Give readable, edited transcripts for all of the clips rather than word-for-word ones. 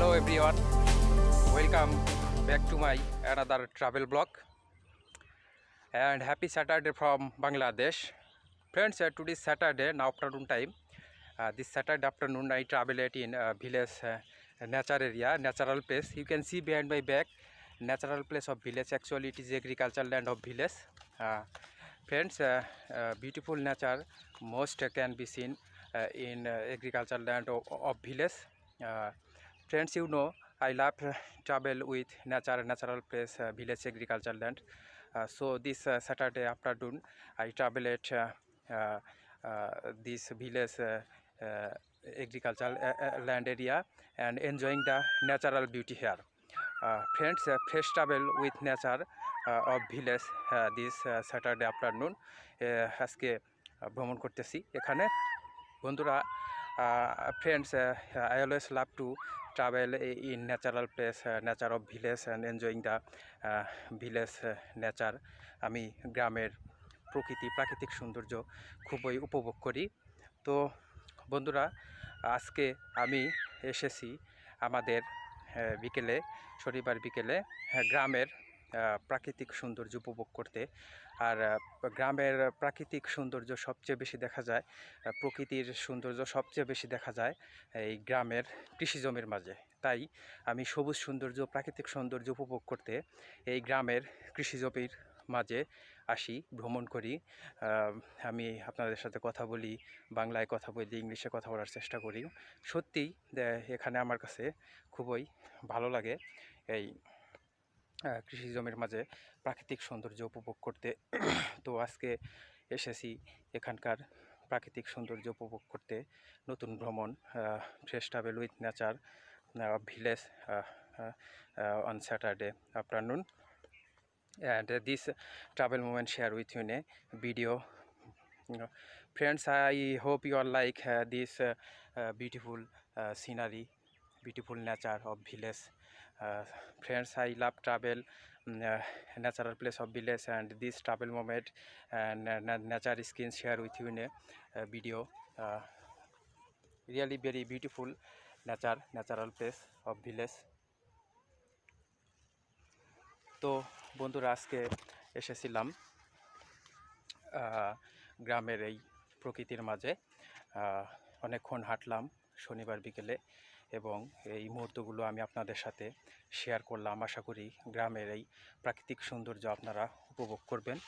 Hello everyone, welcome back to my another travel blog and happy Saturday from Bangladesh. Friends, today is Saturday now afternoon time. This Saturday afternoon I traveled in village nature area, natural place. You can see behind my back natural place of village. Actually it is agricultural land of village. Friends, beautiful nature most can be seen in agricultural land of village. Friends, you know I love travel with natural place, village agricultural land. So this Saturday afternoon I traveled uh, this village agricultural land area and enjoying the natural beauty here. Friends, fresh travel with nature of village this Saturday afternoon আজকে ভ্রমণ করতেছি এখানে বন্ধুরা। Friends, I always love to travel in natural place, nature of village and enjoying the village nature. আমি গ্রামের প্রাকৃতিক সৌন্দর্য খুবই উপভোগ করি। তো বন্ধুরা, আজকে আমি এসেছি আমাদের বিকেলে, শনিবার বিকেলে গ্রামের প্রাকৃতিক সৌন্দর্য উপভোগ করতে। আর গ্রামের প্রাকৃতিক সৌন্দর্য সবচেয়ে বেশি দেখা যায়, প্রকৃতির সৌন্দর্য সবচেয়ে বেশি দেখা যায় এই গ্রামের কৃষি জমির মাঝে। তাই আমি সবুজ সৌন্দর্য, প্রাকৃতিক সৌন্দর্য উপভোগ করতে এই গ্রামের কৃষি জমির মাঝে আসি, ভ্রমণ করি। আমি আপনাদের সাথে কথা বলি, বাংলায় কথা বলি, ইংলিশে কথা বলার চেষ্টা করি। সত্যিই এখানে আমার কাছে খুবই ভালো লাগে এই কৃষি জমির মাঝে প্রাকৃতিক সৌন্দর্য উপভোগ করতে। তো আজকে এসেছি এখানকার প্রাকৃতিক সৌন্দর্য উপভোগ করতে। নতুন ভ্রমণ, fresh travel with nature village on Saturday afternoon, and this travel moment share with you in a video. Friends, I hope you all like this beautiful scenery, beautiful nature of village. Friends, I love travel natural place of village, and this travel moment and nature skin share with you in a video. Really very beautiful natural place of village. তো বন্ধুরা, আজকে এসেছিলাম গ্রামের এই প্রকৃতির মাঝে। অনেকক্ষণ হাঁটলাম শনিবার বিকেলে এবং এই মুহূর্তগুলো আমি আপনাদের সাথে শেয়ার করলাম। আশা করি গ্রামের এই প্রাকৃতিক সৌন্দর্য আপনারা উপভোগ করবেন।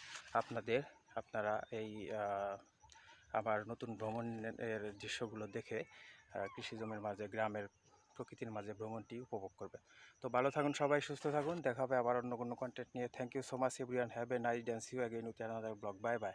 আপনারা এই আমার নতুন ভ্রমণের দৃশ্যগুলো দেখে কৃষি জমির মাঝে, গ্রামের প্রকৃতির মাঝে ভ্রমণটি উপভোগ করবেন। তো ভালো থাকুন সবাই, সুস্থ থাকুন। দেখা হবে আবার অন্য কোনো কন্টেন্ট নিয়ে। Thank you so much everyone, have a nice day, see you again with another blog. Bye by.